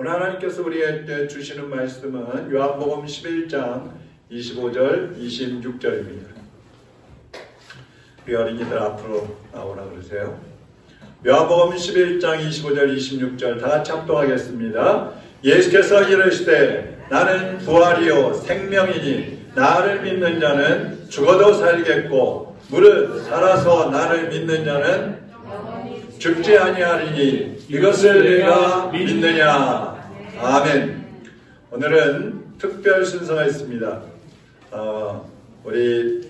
오늘 하나님께서 우리에게 주시는 말씀은 요한복음 11장 25절 26절입니다. 우리 어린이들 앞으로 나오라 그러세요. 요한복음 11장 25절 26절 다 같이 합독하겠습니다. 예수께서 이르시되 나는 부활이요 생명이니 나를 믿는 자는 죽어도 살겠고 무릇 살아서 나를 믿는 자는 죽지 아니하리니 이것을 내가 믿느냐. 아멘. 오늘은 특별 순서가 있습니다. 우리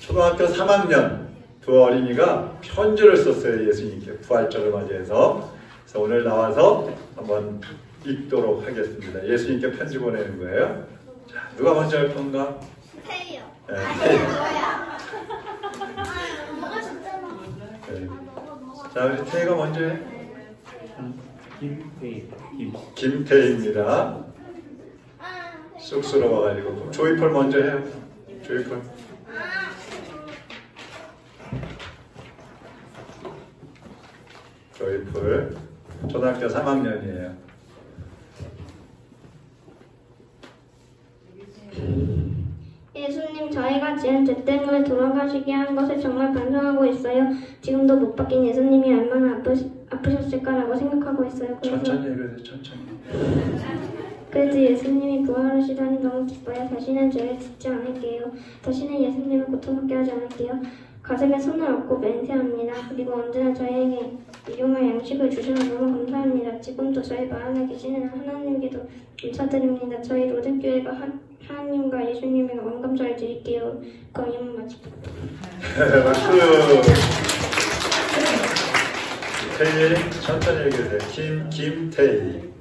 초등학교 3학년 두 어린이가 편지를 썼어요. 예수님께 부활절을 맞이해서. 그래서 오늘 나와서 한번 읽도록 하겠습니다. 예수님께 편지 보내는 거예요. 자, 누가 먼저 할 건가? 태희요. 네, 뭐야? 뭐가 진짜나? 네. 자, 우리 태희가 먼저 해. 김태희입니다. 쑥스러워가지고. 조이펄 먼저 해요. 조이펄. 조이펄. 초등학교 3학년이에요. 예수님, 저희가 지은 죄 때문에 돌아가시게 한 것을 정말 반성하고 있어요. 지금도 못 바뀐 예수님이 얼마나 아프셨을까라고 생각하고 있어요. 천천히 해주세요. 천천히. 그래도 예수님이 부활하시다니 너무 기뻐요. 다시는 죄를 짓지 않을게요. 다시는 예수님을 고통받게 하지 않을게요. 가슴에 손을 얹고 맹세합니다. 그리고 언제나 저희에게 일용할 양식을 주셔서 너무 감사합니다. 지금도 저희 말 안에 계시는 하나님께도 감사드립니다. 저희 로든교회가 하나님과 예수님에게 감사를 드릴게요. 그럼 이만 마칠게요. 박수. 태희 천천히 얘기해주세요. 김태희.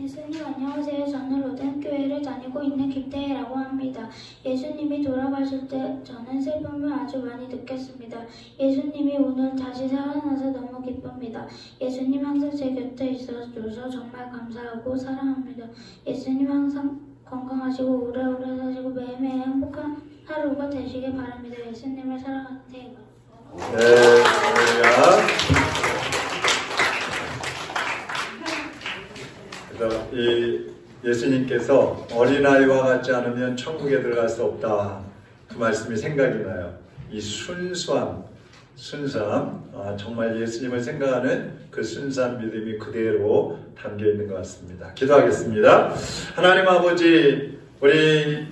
예수님 안녕하세요. 저는 로덴교회를 다니고 있는 김태희라고 합니다. 예수님이 돌아가실 때 저는 슬픔을 아주 많이 느꼈습니다. 예수님이 오늘 다시 살아나서 너무 기쁩니다. 예수님 항상 제 곁에 있어줘서 정말 감사하고 사랑합니다. 예수님 항상 건강하시고 오래오래 사시고 매일매일 행복한 하루가 되시길 바랍니다. 예수님을 사랑하는 태희가. 네, 감사합니다. 이 예수님께서 어린아이와 같지 않으면 천국에 들어갈 수 없다. 그 말씀이 생각이 나요. 이 순수함. 정말 예수님을 생각하는 그 순수한 믿음이 그대로 담겨 있는 것 같습니다. 기도하겠습니다. 하나님 아버지, 우리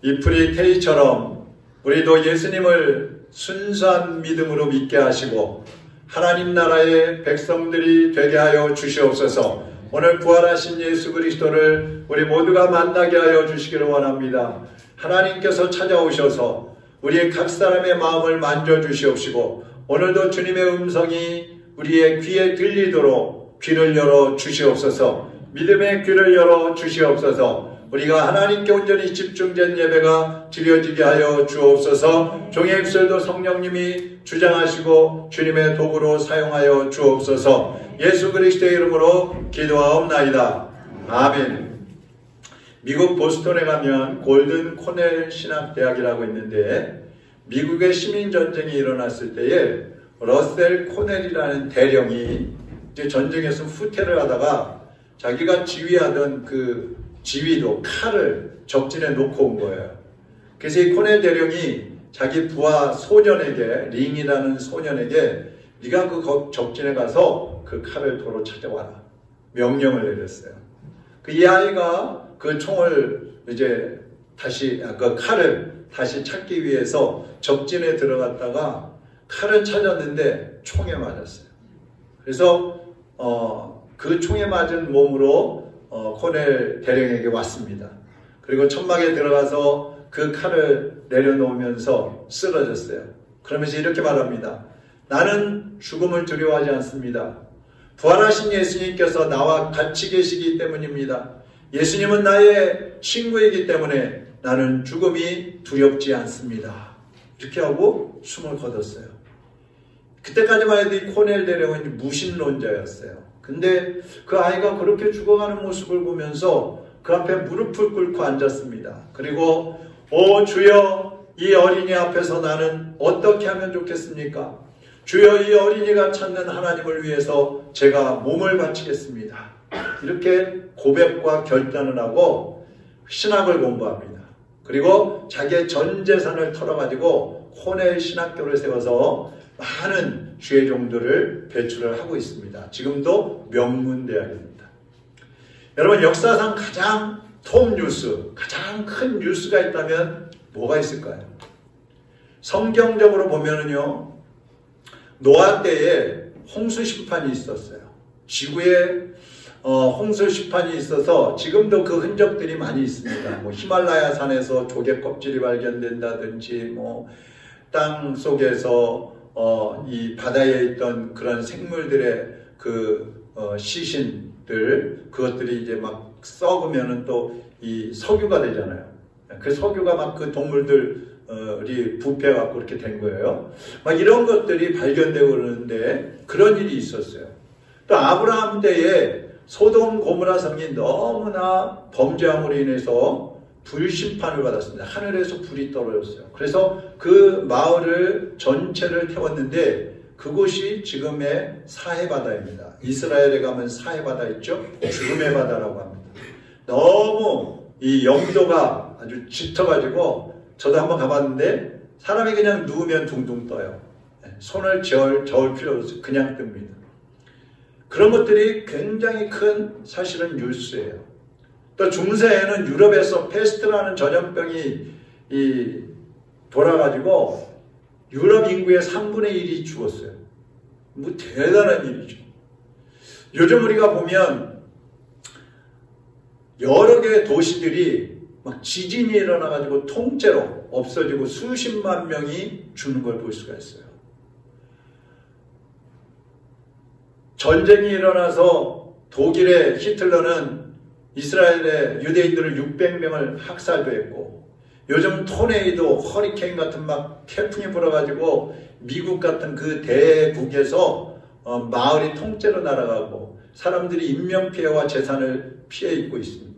이프리 태희처럼 우리도 예수님을 순수한 믿음으로 믿게 하시고 하나님 나라의 백성들이 되게 하여 주시옵소서. 오늘 부활하신 예수 그리스도를 우리 모두가 만나게 하여 주시기를 원합니다. 하나님께서 찾아오셔서 우리 각 사람의 마음을 만져주시옵시고 오늘도 주님의 음성이 우리의 귀에 들리도록 귀를 열어 주시옵소서. 믿음의 귀를 열어 주시옵소서. 우리가 하나님께 온전히 집중된 예배가 드려지게 하여 주옵소서. 종의 입술도 성령님이 주장하시고 주님의 도구로 사용하여 주옵소서. 예수 그리스도의 이름으로 기도하옵나이다. 아멘. 미국 보스턴에 가면 골든 코넬 신학대학이라고 있는데 미국의 시민전쟁이 일어났을 때에 러셀 코넬이라는 대령이 이제 전쟁에서 후퇴를 하다가 자기가 지휘하던 그 지휘도 칼을 적진에 놓고 온 거예요. 그래서 이 코넬 대령이 자기 부하 소년에게, 링이라는 소년에게 네가 그 적진에 가서 그 칼을 도로 찾아와라. 명령을 내렸어요. 이 아이가 그 총을 이제 다시, 그 칼을 다시 찾기 위해서 적진에 들어갔다가 칼을 찾았는데 총에 맞았어요. 그래서 그 총에 맞은 몸으로 코넬 대령에게 왔습니다. 그리고 천막에 들어가서 그 칼을 내려놓으면서 쓰러졌어요. 그러면서 이렇게 말합니다. 나는 죽음을 두려워하지 않습니다. 부활하신 예수님께서 나와 같이 계시기 때문입니다. 예수님은 나의 친구이기 때문에 나는 죽음이 두렵지 않습니다. 이렇게 하고 숨을 거뒀어요. 그때까지만 해도 이 코넬 대령은 무신론자였어요. 근데 그 아이가 그렇게 죽어가는 모습을 보면서 그 앞에 무릎을 꿇고 앉았습니다. 그리고 오 주여, 이 어린이 앞에서 나는 어떻게 하면 좋겠습니까? 주여 이 어린이가 찾는 하나님을 위해서 제가 몸을 바치겠습니다. 이렇게 고백과 결단을 하고 신학을 공부합니다. 그리고 자기의 전 재산을 털어가지고 코넬 신학교를 세워서 많은 주의 종들을 배출을 하고 있습니다. 지금도 명문대학입니다. 여러분, 역사상 가장 톱 뉴스, 가장 큰 뉴스가 있다면 뭐가 있을까요? 성경적으로 보면은요, 노아 때에 홍수 심판이 있었어요. 지구에 홍수 심판이 있어서 지금도 그 흔적들이 많이 있습니다. 뭐 히말라야 산에서 조개 껍질이 발견된다든지, 뭐 땅 속에서 이 바다에 있던 그런 생물들의 그 시신들, 그것들이 이제 막 썩으면은 또 이 석유가 되잖아요. 그 석유가 막 그 동물들이 부패해갖고 그렇게 된 거예요. 막 이런 것들이 발견되고 그러는데 그런 일이 있었어요. 또 아브라함 때에 소돔 고모라 성이 너무나 범죄함으로 인해서 불심판을 받았습니다. 하늘에서 불이 떨어졌어요. 그래서 그 마을을 전체를 태웠는데 그곳이 지금의 사해바다입니다. 이스라엘에 가면 사해바다 있죠? 죽음의 바다라고 합니다. 너무 이 영도가 아주 짙어가지고 저도 한번 가봤는데 사람이 그냥 누우면 둥둥 떠요. 손을 저을 필요 없이 그냥 뜹니다. 그런 것들이 굉장히 큰 사실은 뉴스예요. 또 중세에는 유럽에서 페스트라는 전염병이 돌아가지고 유럽 인구의 3분의 1이 죽었어요. 뭐 대단한 일이죠. 요즘 우리가 보면 여러 개의 도시들이 막 지진이 일어나가지고 통째로 없어지고 수십만 명이 죽는 걸 볼 수가 있어요. 전쟁이 일어나서 독일의 히틀러는 이스라엘의 유대인들을 600명을 학살도 했고, 요즘 토네이도 허리케인 같은 막 태풍이 불어가지고 미국 같은 그 대국에서 마을이 통째로 날아가고 사람들이 인명피해와 재산을 피해 입고 있습니다.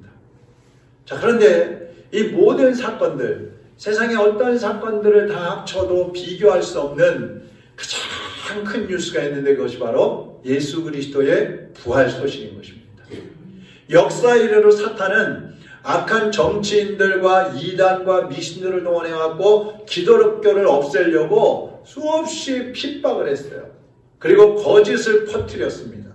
자, 그런데 이 모든 사건들, 세상의 어떤 사건들을 다 합쳐도 비교할 수 없는 가장 큰 뉴스가 있는데 그것이 바로 예수 그리스도의 부활 소식인 것입니다. 역사 이래로 사탄은 악한 정치인들과 이단과 미신들을 동원해갖고 기독교를 없애려고 수없이 핍박을 했어요. 그리고 거짓을 퍼뜨렸습니다.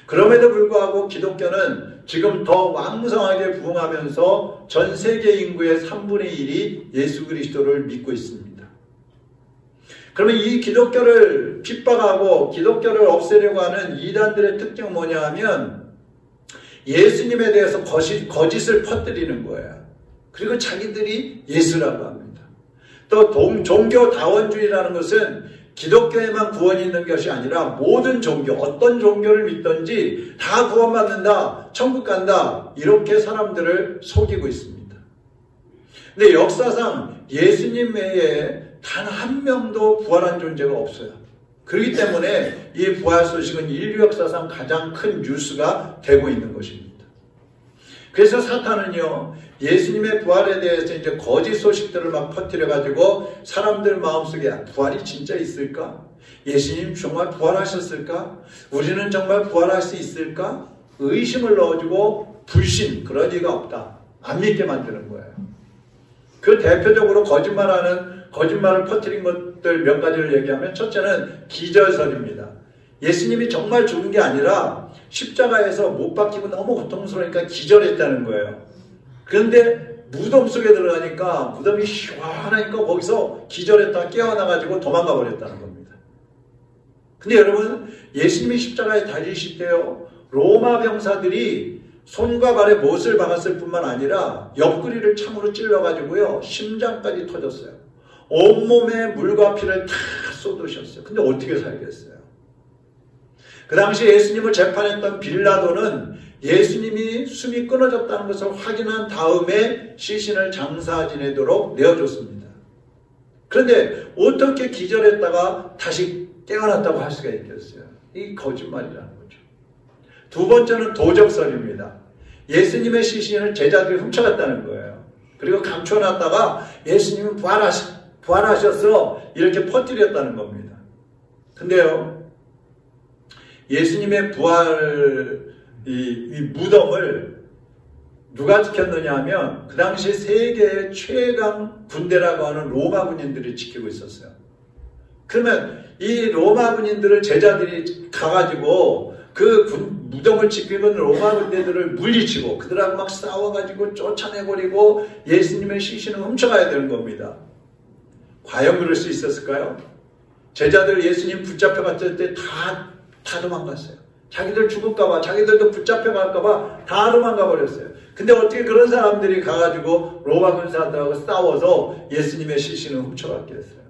그럼에도 불구하고 기독교는 지금 더 왕성하게 부흥하면서 전 세계 인구의 3분의 1이 예수 그리스도를 믿고 있습니다. 그러면 이 기독교를 핍박하고 기독교를 없애려고 하는 이단들의 특징은 뭐냐 하면 예수님에 대해서 거짓을 퍼뜨리는 거예요. 그리고 자기들이 예수라고 합니다. 또 종교다원주의라는 것은 기독교에만 구원이 있는 것이 아니라 모든 종교, 어떤 종교를 믿든지 다 구원받는다, 천국 간다, 이렇게 사람들을 속이고 있습니다. 근데 역사상 예수님 외에 단 한 명도 부활한 존재가 없어요. 그렇기 때문에 이 부활 소식은 인류 역사상 가장 큰 뉴스가 되고 있는 것입니다. 그래서 사탄은요, 예수님의 부활에 대해서 이제 거짓 소식들을 막 퍼뜨려가지고 사람들 마음속에 부활이 진짜 있을까? 예수님 정말 부활하셨을까? 우리는 정말 부활할 수 있을까? 의심을 넣어주고 불신, 그런 리가 없다, 안 믿게 만드는 거예요. 그 대표적으로 거짓말을 퍼뜨린 것들 몇 가지를 얘기하면, 첫째는 기절설입니다. 예수님이 정말 죽은 게 아니라 십자가에서 못 박히고 너무 고통스러우니까 기절했다는 거예요. 그런데 무덤 속에 들어가니까 무덤이 시원하니까 거기서 기절했다가 깨어나가지고 도망가 버렸다는 겁니다. 근데 여러분, 예수님이 십자가에 달리실 때요, 로마 병사들이 손과 발에 못을 박았을 뿐만 아니라 옆구리를 창으로 찔러가지고요, 심장까지 터졌어요. 온몸에 물과 피를 다 쏟으셨어요. 근데 어떻게 살겠어요? 그 당시 예수님을 재판했던 빌라도는 예수님이 숨이 끊어졌다는 것을 확인한 다음에 시신을 장사 지내도록 내어줬습니다. 그런데 어떻게 기절했다가 다시 깨어났다고 할 수가 있겠어요? 이 거짓말이라는 거죠. 두 번째는 도적설입니다. 예수님의 시신을 제자들이 훔쳐갔다는 거예요. 그리고 감춰놨다가 예수님은 부활하셨어, 이렇게 퍼뜨렸다는 겁니다. 근데요, 예수님의 부활, 이 무덤을 누가 지켰느냐 하면 그 당시 세계의 최강 군대라고 하는 로마 군인들이 지키고 있었어요. 그러면 이 로마 군인들을 제자들이 가가지고 그 무덤을 지키고 있는 로마 군대들을 물리치고 그들하고 막 싸워가지고 쫓아내버리고 예수님의 시신을 훔쳐가야 되는 겁니다. 과연 그럴 수 있었을까요? 제자들 예수님 붙잡혀갔을 때 다 도망갔어요. 자기들 죽을까봐, 자기들도 붙잡혀갈까봐 다 도망가 버렸어요. 근데 어떻게 그런 사람들이 가가지고 로마 군사들하고 싸워서 예수님의 시신을 훔쳐갔겠어요?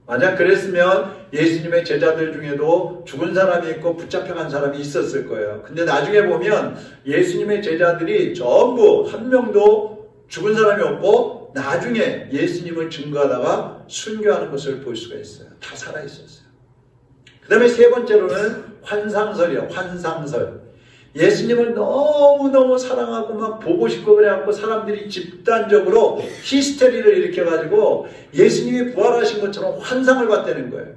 만약 그랬으면 예수님의 제자들 중에도 죽은 사람이 있고 붙잡혀간 사람이 있었을 거예요. 근데 나중에 보면 예수님의 제자들이 전부 한 명도 죽은 사람이 없고 나중에 예수님을 증거하다가 순교하는 것을 볼 수가 있어요. 다 살아있었어요. 그 다음에 세 번째로는 환상설이요. 환상설. 예수님을 너무너무 사랑하고 막 보고 싶고 그래갖고 사람들이 집단적으로 히스테리를 일으켜가지고 예수님이 부활하신 것처럼 환상을 봤다는 거예요.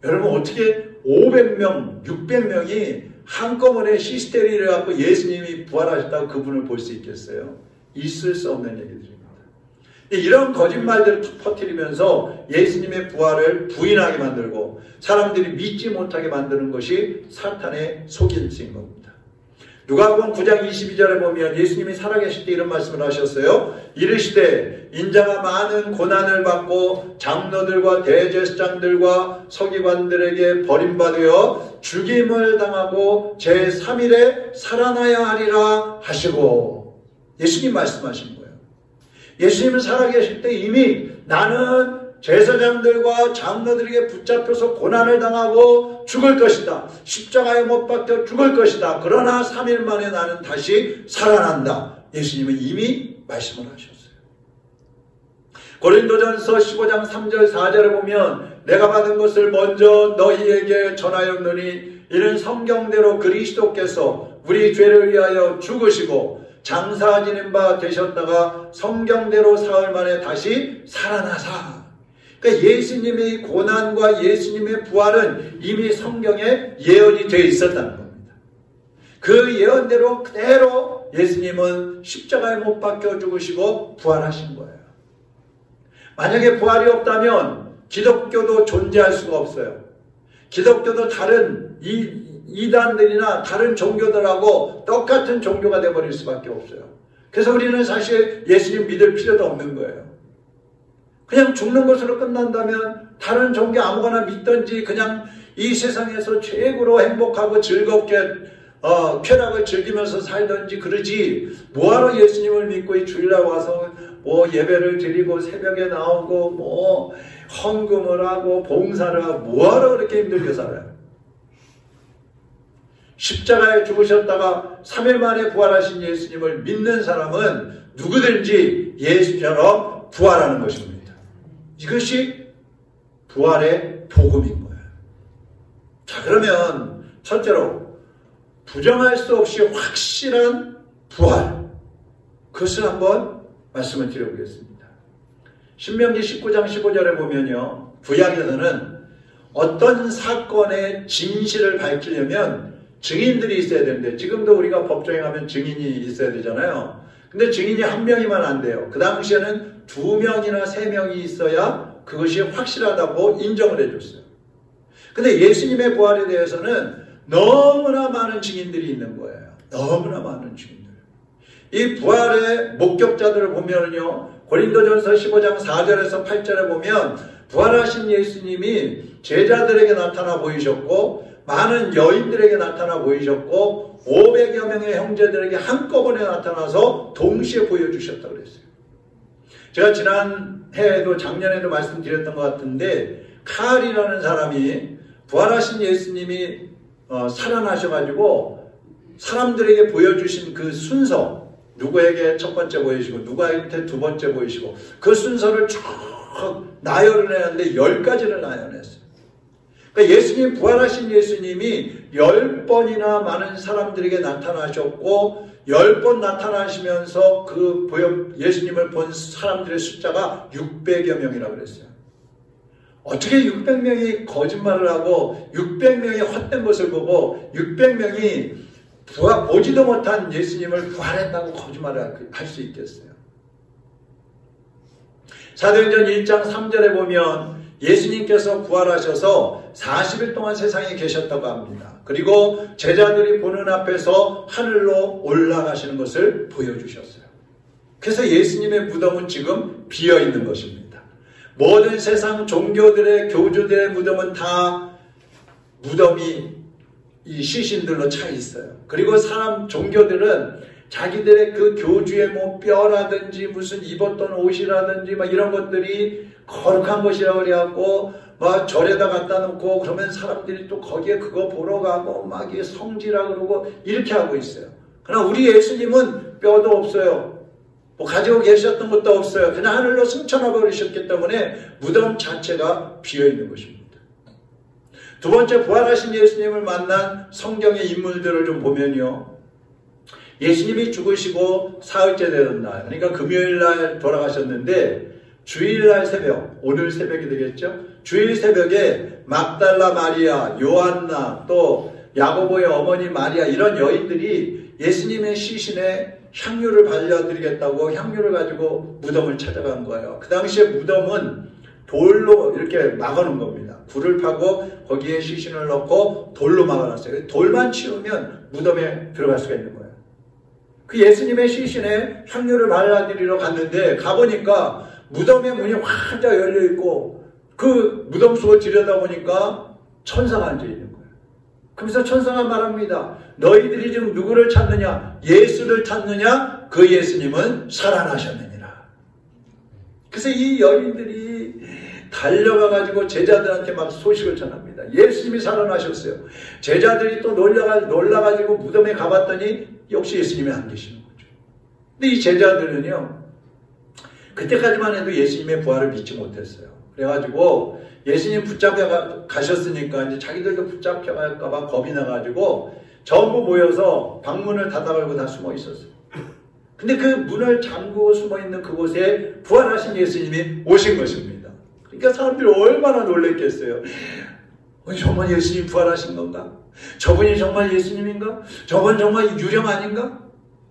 여러분 어떻게 500명, 600명이 한꺼번에 히스테리를 해갖고 예수님이 부활하셨다고 그분을 볼 수 있겠어요? 있을 수 없는 얘기들입니다. 이런 거짓말들을 퍼뜨리면서 예수님의 부활을 부인하게 만들고 사람들이 믿지 못하게 만드는 것이 사탄의 속임수인 겁니다. 누가복음 9장 22절에 보면 예수님이 살아계실 때 이런 말씀을 하셨어요. 이르시되 인자가 많은 고난을 받고 장로들과 대제사장들과 서기관들에게 버림받으여 죽임을 당하고 제3일에 살아나야 하리라 하시고, 예수님 말씀하신 거예요. 예수님은 살아계실 때 이미 나는 제사장들과 장로들에게 붙잡혀서 고난을 당하고 죽을 것이다. 십자가에 못 박혀 죽을 것이다. 그러나 3일 만에 나는 다시 살아난다. 예수님은 이미 말씀을 하셨어요. 고린도전서 15장 3절 4절에 보면 내가 받은 것을 먼저 너희에게 전하였노니 이는 성경대로 그리스도께서 우리 죄를 위하여 죽으시고 장사 지낸 바 되셨다가 성경대로 사흘 만에 다시 살아나사. 그러니까 예수님의 고난과 예수님의 부활은 이미 성경에 예언이 되어 있었다는 겁니다. 그 예언대로 그대로 예수님은 십자가에 못 박혀 죽으시고 부활하신 거예요. 만약에 부활이 없다면 기독교도 존재할 수가 없어요. 기독교도 다른 이단들이나 다른 종교들하고 똑같은 종교가 되어버릴 수밖에 없어요. 그래서 우리는 사실 예수님 믿을 필요도 없는 거예요. 그냥 죽는 것으로 끝난다면 다른 종교 아무거나 믿든지 그냥 이 세상에서 최고로 행복하고 즐겁게 쾌락을 즐기면서 살든지 그러지, 뭐하러 예수님을 믿고 이 주일날 와서 뭐 예배를 드리고 새벽에 나오고 뭐 헌금을 하고 봉사를 하고 뭐하러 그렇게 힘들게 살아요. 십자가에 죽으셨다가 3일 만에 부활하신 예수님을 믿는 사람은 누구든지 예수처럼 부활하는 것입니다. 이것이 부활의 복음인 거예요. 자, 그러면 첫째로 부정할 수 없이 확실한 부활, 그것을 한번 말씀을 드려보겠습니다. 신명기 19장 15절에 보면요, 구약에서는 어떤 사건의 진실을 밝히려면 증인들이 있어야 되는데, 지금도 우리가 법정에 가면 증인이 있어야 되잖아요. 근데 증인이 한 명이면 안 돼요. 그 당시에는 2명이나 3명이 있어야 그것이 확실하다고 인정을 해줬어요. 근데 예수님의 부활에 대해서는 너무나 많은 증인들이 있는 거예요. 너무나 많은 증인들. 이 부활의 목격자들을 보면요, 고린도전서 15장 4절에서 8절에 보면 부활하신 예수님이 제자들에게 나타나 보이셨고 많은 여인들에게 나타나 보이셨고 500여 명의 형제들에게 한꺼번에 나타나서 동시에 보여주셨다고 그랬어요. 제가 지난해에도 작년에도 말씀드렸던 것 같은데, 칼이라는 사람이 부활하신 예수님이 살아나셔가지고 사람들에게 보여주신 그 순서, 누구에게 첫 번째 보이시고 누구한테 두 번째 보이시고 그 순서를 쭉 나열을 했는데 10가지를 나열했어요. 그러니까 예수님, 부활하신 예수님이 10번이나 많은 사람들에게 나타나셨고 10번 나타나시면서 예수님을 본 사람들의 숫자가 600여 명이라고 그랬어요. 어떻게 600명이 거짓말을 하고 600명이 헛된 것을 보고 600명이 보지도 못한 예수님을 부활했다고 거짓말을 할 수 있겠어요? 사도행전 1장 3절에 보면 예수님께서 부활하셔서 40일 동안 세상에 계셨다고 합니다. 그리고 제자들이 보는 앞에서 하늘로 올라가시는 것을 보여주셨어요. 그래서 예수님의 무덤은 지금 비어있는 것입니다. 모든 세상 종교들의 교주들의 무덤은 다 무덤이 이 시신들로 차 있어요. 그리고 종교들은 자기들의 그 교주의 뭐 뼈라든지 무슨 입었던 옷이라든지 막 이런 것들이 거룩한 것이라고 그래갖고 막 절에다 갖다 놓고 그러면 사람들이 또 거기에 그거 보러 가고 막 이게 성지라 그러고 이렇게 하고 있어요. 그러나 우리 예수님은 뼈도 없어요. 뭐 가지고 계셨던 것도 없어요. 그냥 하늘로 승천해 버리셨기 때문에 무덤 자체가 비어 있는 것입니다. 두 번째, 부활하신 예수님을 만난 성경의 인물들을 좀 보면요. 예수님이 죽으시고 사흘째 되는 날, 그러니까 금요일날 돌아가셨는데 주일날 새벽, 오늘 새벽이 되겠죠? 주일 새벽에 막달라 마리아, 요한나, 또 야고보의 어머니 마리아 이런 여인들이 예수님의 시신에 향유를 발려드리겠다고 향유를 가지고 무덤을 찾아간 거예요. 그 당시에 무덤은 돌로 이렇게 막아놓은 겁니다. 불을 파고 거기에 시신을 넣고 돌로 막아놨어요. 돌만 치우면 무덤에 들어갈 수가 있는 거예요. 그 예수님의 시신에 향유를 발라드리러 갔는데 가보니까 무덤의 문이 활짝 열려있고 그 무덤 속을 들여다보니까 천사가 앉아있는 거예요. 그러면서 천사가 말합니다. 너희들이 지금 누구를 찾느냐? 예수를 찾느냐? 그 예수님은 살아나셨느니라. 그래서 이 여인들이 달려가가지고 제자들한테 막 소식을 전합니다. 예수님이 살아나셨어요. 제자들이 또 놀라가지고 무덤에 가봤더니 역시 예수님이 안 계시는 거죠. 근데 이 제자들은요, 그때까지만 해도 예수님의 부활을 믿지 못했어요. 그래가지고 예수님 붙잡혀 가셨으니까 이제 자기들도 붙잡혀 갈까봐 겁이 나가지고 전부 모여서 방문을 닫아가지고 다 숨어 있었어요. 근데 그 문을 잠그고 숨어 있는 그곳에 부활하신 예수님이 오신 것입니다. 그러니까 사람들이 얼마나 놀랬겠어요. 정말 예수님 부활하신 건가? 저분이 정말 예수님인가? 저분 정말 유령 아닌가?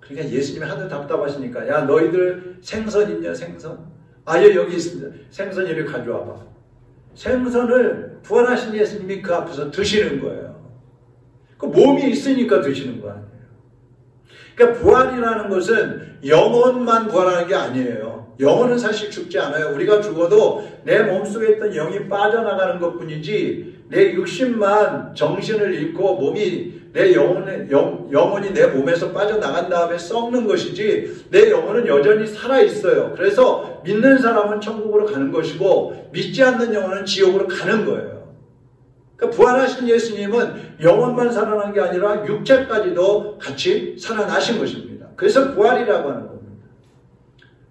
그러니까 예수님이 하도 답답하시니까 야 너희들 생선 있냐 생선? 예 여기 있습니다. 생선 이리 가져와봐. 생선을 부활하신 예수님이 그 앞에서 드시는 거예요. 그 몸이 있으니까 드시는 거 아니에요. 그러니까 부활이라는 것은 영혼만 부활하는 게 아니에요. 영혼은 사실 죽지 않아요. 우리가 죽어도 내 몸속에 있던 영이 빠져나가는 것뿐이지 내 육신만 정신을 잃고 몸이 내 영혼이 내 몸에서 빠져나간 다음에 썩는 것이지 내 영혼은 여전히 살아있어요. 그래서 믿는 사람은 천국으로 가는 것이고 믿지 않는 영혼은 지옥으로 가는 거예요. 그러니까 부활하신 예수님은 영혼만 살아난 게 아니라 육체까지도 같이 살아나신 것입니다. 그래서 부활이라고 하는 겁니다.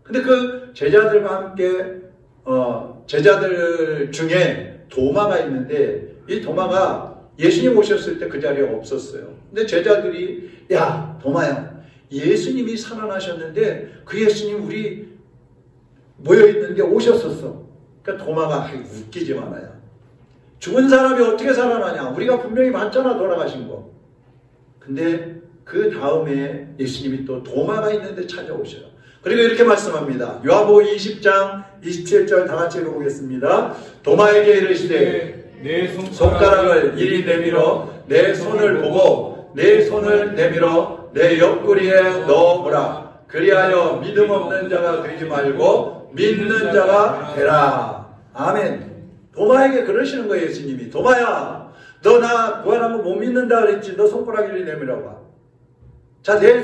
근데 그 제자들과 함께 제자들 중에 도마가 있는데 이 도마가 예수님 오셨을 때 그 자리에 없었어요. 근데 제자들이 야 도마야 예수님이 살아나셨는데 그 예수님 우리 모여있는데 오셨었어. 그러니까 도마가 웃기지 마나요. 죽은 사람이 어떻게 살아나냐. 우리가 분명히 봤잖아 돌아가신 거. 근데 그 다음에 예수님이 또 도마가 있는데 찾아오셔요. 그리고 이렇게 말씀합니다. 요한복음 20장 27절 다 같이 읽어보겠습니다. 도마에게 이르시되 내 손가락을 이리 내밀어 내 손을 보고 내 손을 내밀어 내 옆구리에 넣어보라. 그리하여 믿음 없는 자가 되지 말고 믿는 자가 되라. 아멘. 도마에게 그러시는 거예요. 예수님이. 도마야 너 나 부활한 거 못 믿는다 그랬지. 너 손가락 이리 내밀어봐. 자, 내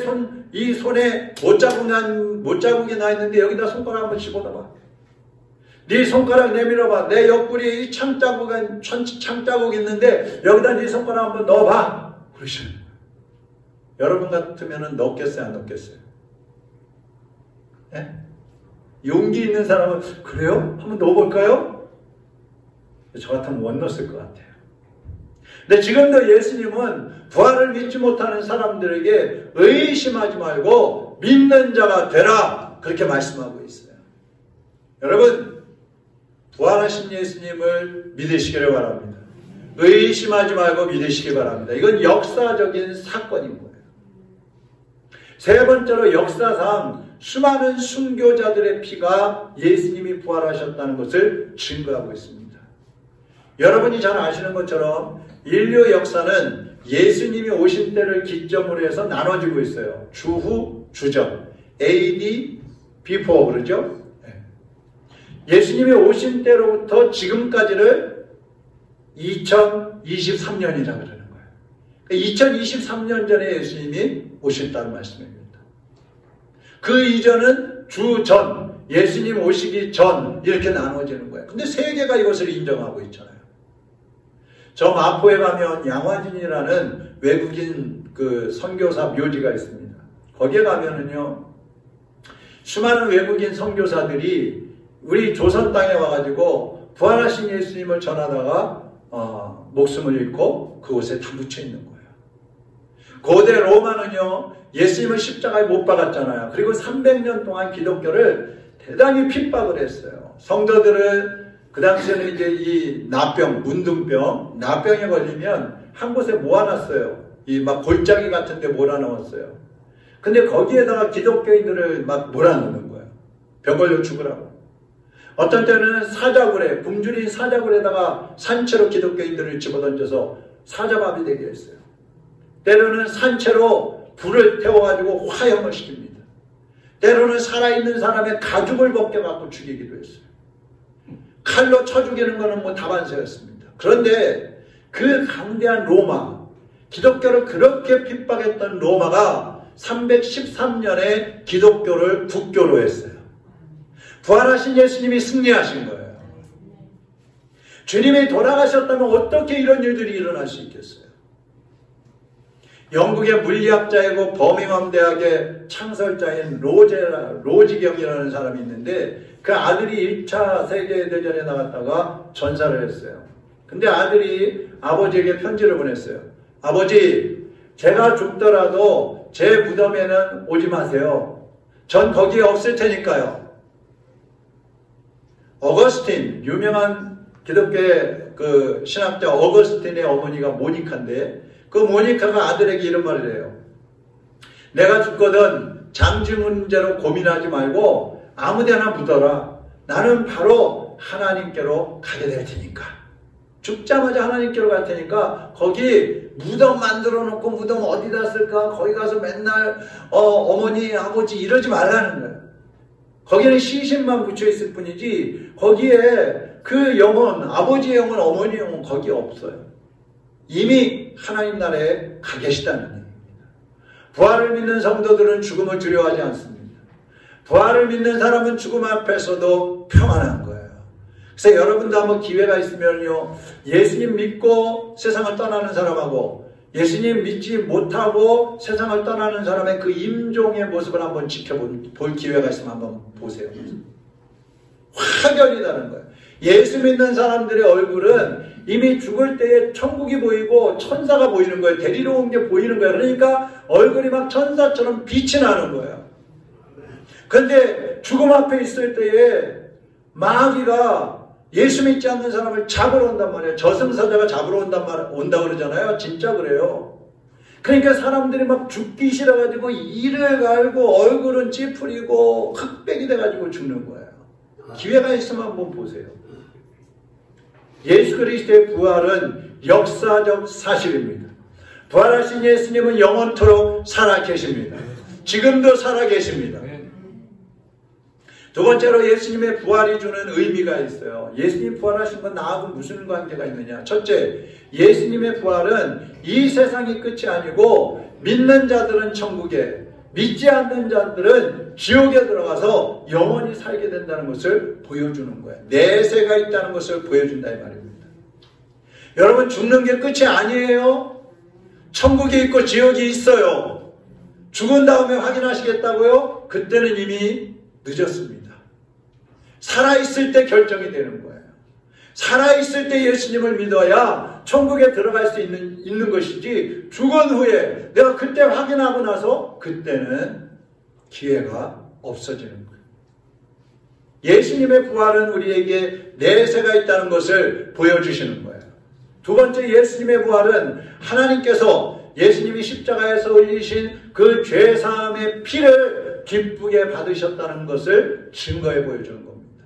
이 손에 못자국이 나 있는데 여기다 손가락 한번 집어넣어봐. 네 손가락 내밀어봐. 내 옆구리에 이 창자국 있는데 여기다 네 손가락 한번 넣어봐. 그러시는 거예요. 여러분 같으면 넣겠어요? 안 넣겠어요? 네? 용기 있는 사람은 그래요? 한번 넣어볼까요? 저 같으면 못 넣었을 것 같아요. 근데 지금도 예수님은 부활을 믿지 못하는 사람들에게 의심하지 말고 믿는 자가 되라. 그렇게 말씀하고 있어요. 여러분 부활하신 예수님을 믿으시기를 바랍니다. 의심하지 말고 믿으시기 바랍니다. 이건 역사적인 사건인 거예요. 세 번째로 역사상 수많은 순교자들의 피가 예수님이 부활하셨다는 것을 증거하고 있습니다. 여러분이 잘 아시는 것처럼 인류 역사는 예수님이 오신 때를 기점으로 해서 나눠지고 있어요. 주후, 주전, AD, before 그러죠? 예수님이 오신 때로부터 지금까지를 2023년이라고 그러는 거예요. 2023년 전에 예수님이 오셨다는 말씀입니다. 그 이전은 주전, 예수님 오시기 전 이렇게 나눠지는 거예요. 근데 세계가 이것을 인정하고 있잖아요. 저 마포에 가면 양화진이라는 외국인 그 선교사 묘지가 있습니다. 거기에 가면은요, 수많은 외국인 선교사들이 우리 조선 땅에 와가지고 부활하신 예수님을 전하다가 목숨을 잃고 그곳에 다 묻혀 있는 거예요. 고대 로마는요, 예수님을 십자가에 못 박았잖아요. 그리고 300년 동안 기독교를 대단히 핍박을 했어요. 성도들을 그 당시에는 이제 이 나병, 문둥병, 나병에 걸리면 한 곳에 모아놨어요. 이 막 골짜기 같은 데 몰아넣었어요. 근데 거기에다가 기독교인들을 막 몰아넣는 거예요. 병 걸려 죽으라고. 어떤 때는 사자굴에, 굶주린 사자굴에다가 산채로 기독교인들을 집어던져서 사자밥이 되게 했어요. 때로는 산채로 불을 태워가지고 화형을 시킵니다. 때로는 살아있는 사람의 가죽을 벗겨갖고 죽이기도 했어요. 칼로 쳐 죽이는 것은 뭐 다반사였습니다. 그런데 그 강대한 로마, 기독교를 그렇게 핍박했던 로마가 313년에 기독교를 국교로 했어요. 부활하신 예수님이 승리하신 거예요. 주님이 돌아가셨다면 어떻게 이런 일들이 일어날 수 있겠어요? 영국의 물리학자이고 버밍엄 대학의 창설자인 로지경이라는 사람이 있는데 그 아들이 1차 세계대전에 나갔다가 전사를 했어요. 근데 아들이 아버지에게 편지를 보냈어요. 아버지, 제가 죽더라도 제 무덤에는 오지 마세요. 전 거기에 없을 테니까요. 어거스틴, 유명한 기독교의 그 신학자 어거스틴의 어머니가 모니카인데 그 모니카가 아들에게 이런 말을 해요. 내가 죽거든 장지 문제로 고민하지 말고 아무데나 묻어라. 나는 바로 하나님께로 가게 될 테니까. 죽자마자 하나님께로 갈 테니까 거기 무덤 만들어 놓고 무덤 어디다 쓸까? 거기 가서 맨날 어머니 아버지 이러지 말라는 거예요. 거기는 시신만 붙여 있을 뿐이지 거기에 그 영혼, 아버지의 영혼, 어머니의 영혼 거기 없어요. 이미 하나님 나라에 가 계시다는 얘기입니다. 부활을 믿는 성도들은 죽음을 두려워하지 않습니다. 부활을 믿는 사람은 죽음 앞에서도 평안한 거예요. 그래서 여러분도 한번 기회가 있으면요, 예수님 믿고 세상을 떠나는 사람하고 예수님 믿지 못하고 세상을 떠나는 사람의 그 임종의 모습을 한번 지켜볼 기회가 있으면 한번 보세요. 확연히 다른 거예요. 예수 믿는 사람들의 얼굴은 이미 죽을 때에 천국이 보이고 천사가 보이는 거예요. 데리러 온 게 보이는 거예요. 그러니까 얼굴이 막 천사처럼 빛이 나는 거예요. 그런데 죽음 앞에 있을 때에 마귀가 예수 믿지 않는 사람을 잡으러 온단 말이에요. 저승사자가 잡으러 온다 그러잖아요. 진짜 그래요. 그러니까 사람들이 막 죽기 싫어가지고 이를 갈고 얼굴은 찌푸리고 흑백이 돼가지고 죽는 거예요. 기회가 있으면 한번 보세요. 예수 그리스도의 부활은 역사적 사실입니다. 부활하신 예수님은 영원토록 살아계십니다. 지금도 살아계십니다. 두 번째로 예수님의 부활이 주는 의미가 있어요. 예수님 부활하신 건 나하고 무슨 관계가 있느냐. 첫째, 예수님의 부활은 이 세상이 끝이 아니고 믿는 자들은 천국에, 믿지 않는 자들은 지옥에 들어가서 영원히 살게 된다는 것을 보여주는 거예요. 내세가 있다는 것을 보여준다 이 말입니다. 여러분, 죽는 게 끝이 아니에요. 천국이 있고 지옥이 있어요. 죽은 다음에 확인하시겠다고요? 그때는 이미 늦었습니다. 살아있을 때 결정이 되는 거예요. 살아있을 때 예수님을 믿어야 천국에 들어갈 수 있는 것이지, 죽은 후에 내가 그때 확인하고 나서 그때는 기회가 없어지는 거예요. 예수님의 부활은 우리에게 내세가 있다는 것을 보여주시는 거예요. 두 번째, 예수님의 부활은 하나님께서 예수님이 십자가에서 흘리신 그 죄사함의 피를 기쁘게 받으셨다는 것을 증거해 보여주는 겁니다.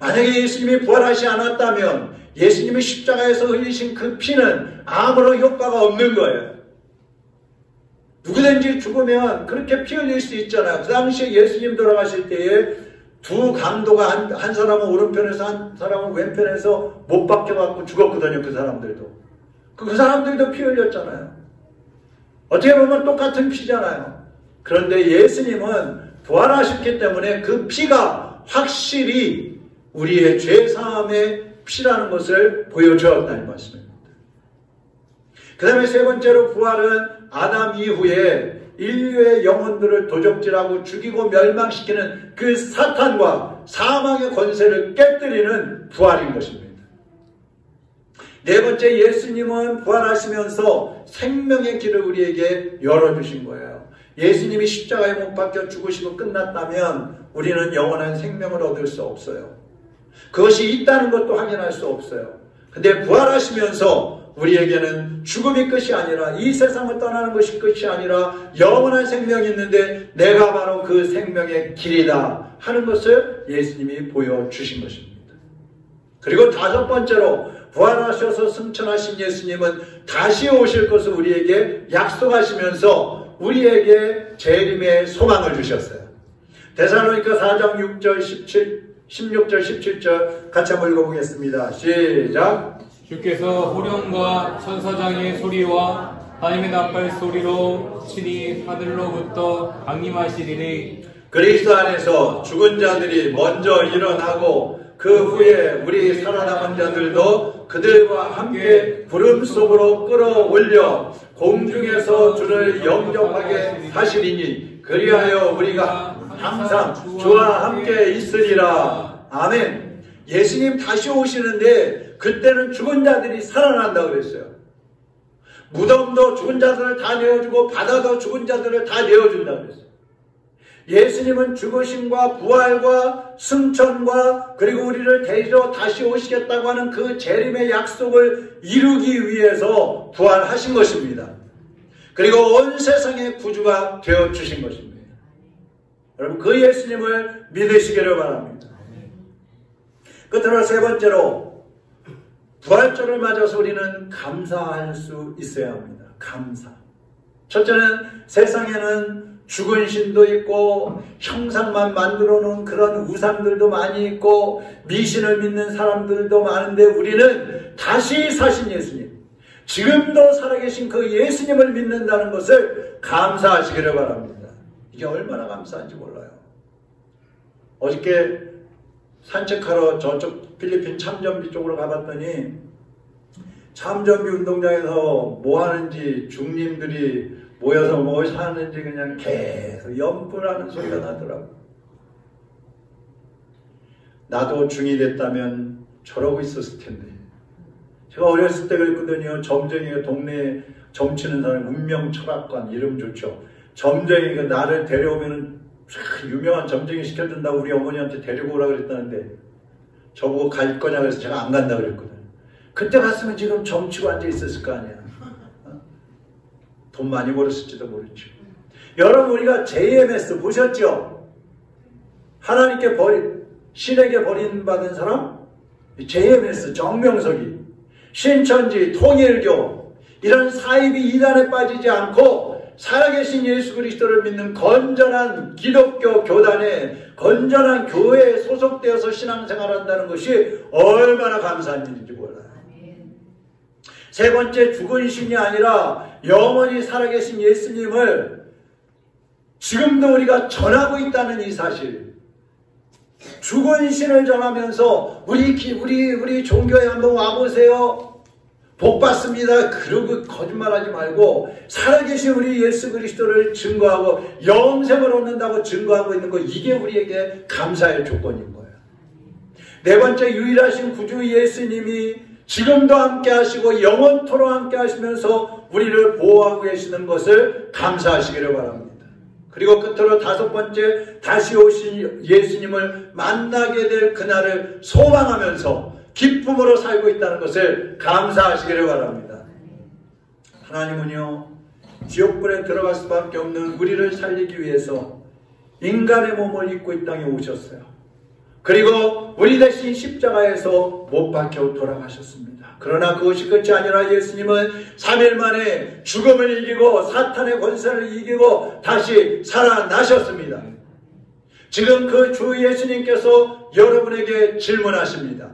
만약에 예수님이 부활하지 않았다면 예수님이 십자가에서 흘리신 그 피는 아무런 효과가 없는 거예요. 누구든지 죽으면 그렇게 피 흘릴 수 있잖아요. 그 당시에 예수님 돌아가실 때에 두 강도가 한 사람은 오른편에서 한 사람은 왼편에서 못 박혀갖고 죽었거든요. 그 사람들도. 그 사람들도 피 흘렸잖아요. 어떻게 보면 똑같은 피잖아요. 그런데 예수님은 부활하셨기 때문에 그 피가 확실히 우리의 죄사함의 피라는 것을 보여주었다는 말씀입니다. 그 다음에 세 번째로 부활은 아담 이후에 인류의 영혼들을 도적질하고 죽이고 멸망시키는 그 사탄과 사망의 권세를 깨뜨리는 부활인 것입니다. 네 번째, 예수님은 부활하시면서 생명의 길을 우리에게 열어주신 거예요. 예수님이 십자가에 못 박혀 죽으시고 끝났다면 우리는 영원한 생명을 얻을 수 없어요. 그것이 있다는 것도 확인할 수 없어요. 근데 부활하시면서 우리에게는 죽음이 끝이 아니라 이 세상을 떠나는 것이 끝이 아니라 영원한 생명이 있는데 내가 바로 그 생명의 길이다 하는 것을 예수님이 보여주신 것입니다. 그리고 다섯 번째로 부활하셔서 승천하신 예수님은 다시 오실 것을 우리에게 약속하시면서 우리에게 재림의 소망을 주셨어요. 데살로니가 4장 6절 16절 17절 같이 한번 읽어보겠습니다. 시작. 주께서 호령과 천사장의 소리와 하나님의 나팔 소리로 친히 하늘로부터 강림하시리니 그리스도 안에서 죽은 자들이 먼저 일어나고 그 후에 우리 살아남은 자들도 그들과 함께 구름 속으로 끌어올려 공중에서 주를 영접하게 하시리니 그리하여 우리가 항상 주와 함께 있으리라. 아멘. 예수님 다시 오시는데 그때는 죽은 자들이 살아난다고 그랬어요. 무덤도 죽은 자들을 다 내어주고 바다도 죽은 자들을 다 내어준다고 그랬어요. 예수님은 죽으심과 부활과 승천과 그리고 우리를 데리러 다시 오시겠다고 하는 그 재림의 약속을 이루기 위해서 부활하신 것입니다. 그리고 온 세상의 구주가 되어주신 것입니다. 여러분, 그 예수님을 믿으시기를 바랍니다. 끝으로 세 번째로 부활절을 맞아서 우리는 감사할 수 있어야 합니다. 감사. 첫째는 세상에는 죽은 신도 있고 형상만 만들어 놓은 그런 우상들도 많이 있고 미신을 믿는 사람들도 많은데 우리는 다시 사신 예수님, 지금도 살아계신 그 예수님을 믿는다는 것을 감사하시기를 바랍니다. 이게 얼마나 감사한지 몰라요. 어저께 산책하러 저쪽 필리핀 참전비 쪽으로 가봤더니 참전비 운동장에서 뭐 하는지 중님들이 모여서 뭐 하는지 그냥 계속 연불하는 소리가 나더라고. 나도 중이 됐다면 저러고 있었을 텐데. 제가 어렸을 때 그랬거든요. 점쟁이가 동네에 점치는 사람, 운명 철학관, 이름 좋죠. 점쟁이가 나를 데려오면 유명한 점쟁이 시켜준다고 우리 어머니한테 데리고 오라 그랬다는데 저보고 갈 거냐 그래서 제가 안 간다 그랬거든요. 그때 갔으면 지금 점치고 앉아 있었을 거 아니야. 돈 많이 벌었을지도 모르죠. 여러분, 우리가 JMS 보셨죠? 하나님께 신에게 버림받은 사람? JMS, 정명석이, 신천지, 통일교, 이런 사이비 이단에 빠지지 않고 살아계신 예수 그리스도를 믿는 건전한 기독교 교단에, 건전한 교회에 소속되어서 신앙생활한다는 것이 얼마나 감사한 일인지 몰라요. 세 번째, 죽은 신이 아니라 영원히 살아계신 예수님을 지금도 우리가 전하고 있다는 이 사실. 죽은 신을 전하면서 우리 종교에 한번 와보세요. 복 받습니다. 그러고 거짓말하지 말고 살아계신 우리 예수 그리스도를 증거하고 영생을 얻는다고 증거하고 있는 거, 이게 우리에게 감사의 조건인 거예요. 네 번째, 유일하신 구주 예수님이 지금도 함께 하시고 영원토록 함께 하시면서 우리를 보호하고 계시는 것을 감사하시기를 바랍니다. 그리고 끝으로 다섯 번째, 다시 오신 예수님을 만나게 될 그날을 소망하면서 기쁨으로 살고 있다는 것을 감사하시기를 바랍니다. 하나님은요, 지옥불에 들어갈 수밖에 없는 우리를 살리기 위해서 인간의 몸을 입고 이 땅에 오셨어요. 그리고 우리 대신 십자가에서 못 박혀 돌아가셨습니다. 그러나 그것이 끝이 아니라 예수님은 3일 만에 죽음을 이기고 사탄의 권세를 이기고 다시 살아나셨습니다. 지금 그 주 예수님께서 여러분에게 질문하십니다.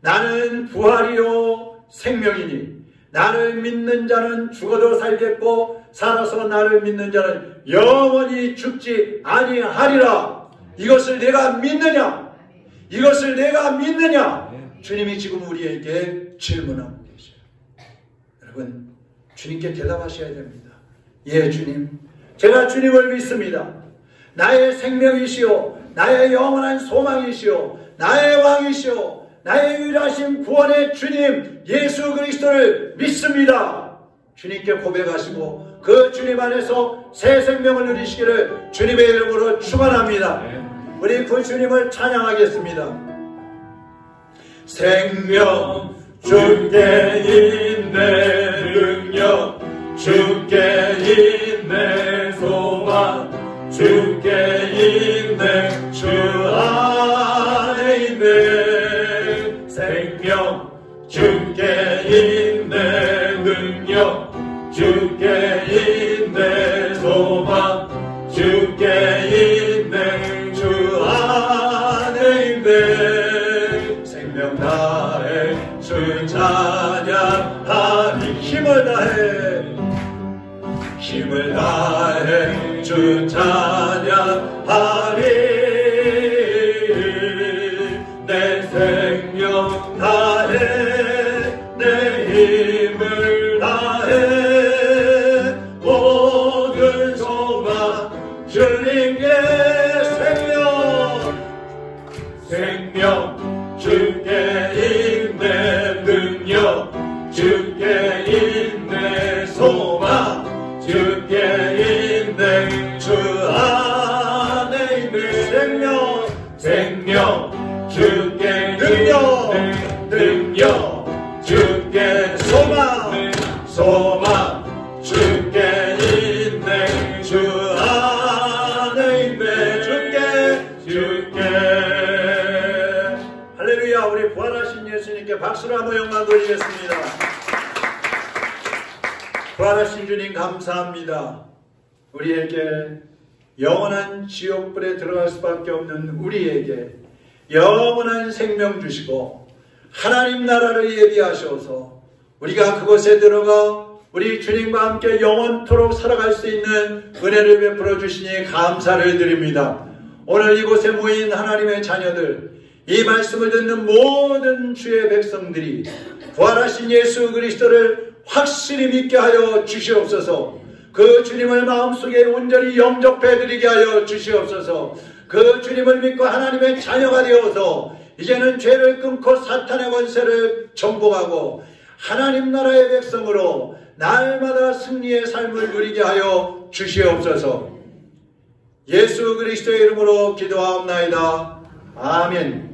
나는 부활이요 생명이니 나를 믿는 자는 죽어도 살겠고 살아서 나를 믿는 자는 영원히 죽지 아니하리라. 이것을 내가 믿느냐? 이것을 내가 믿느냐? 주님이 지금 우리에게 질문하고 계셔요. 여러분, 주님께 대답하셔야 됩니다. 예, 주님. 제가 주님을 믿습니다. 나의 생명이시오, 나의 영원한 소망이시오, 나의 왕이시오, 나의 유일하신 구원의 주님 예수 그리스도를 믿습니다. 주님께 고백하시고 그 주님 안에서 새 생명을 누리시기를 주님의 이름으로 축원합니다. 우리 그 주님을 찬양하겠습니다. 생명 주께 있네 능력 주께 있네 소망 주께 있네 주 안에 있네 생명 주께 있네 능력 주께 있네 소망 주께 있네 주 안에 있네 생명 다해 주 찬양하니 힘을 다해 주 찬양하리 내 생명 다해 내 힘을 다해 모든 소망 주님께 생명 주께 있네 능력 주께 있네 소망 주께 있네 주 안에 있네 생명 주께 능력 주께 소망 주께 있네 주 안에 있네 주께 할렐루야. 우리 부활하신 예수님께 박수로 한번 영광 돌리겠습니다. 부활하신 주님 감사합니다. 우리에게 영원한 지옥불에 들어갈 수밖에 없는 우리에게 영원한 생명 주시고 하나님 나라를 예비하셔서 우리가 그곳에 들어가 우리 주님과 함께 영원토록 살아갈 수 있는 은혜를 베풀어 주시니 감사를 드립니다. 오늘 이곳에 모인 하나님의 자녀들, 이 말씀을 듣는 모든 주의 백성들이 부활하신 예수 그리스도를 확실히 믿게 하여 주시옵소서. 그 주님을 마음속에 온전히 영접해 드리게 하여 주시옵소서. 그 주님을 믿고 하나님의 자녀가 되어서 이제는 죄를 끊고 사탄의 권세를 정복하고 하나님 나라의 백성으로 날마다 승리의 삶을 누리게 하여 주시옵소서. 예수 그리스도의 이름으로 기도하옵나이다. 아멘.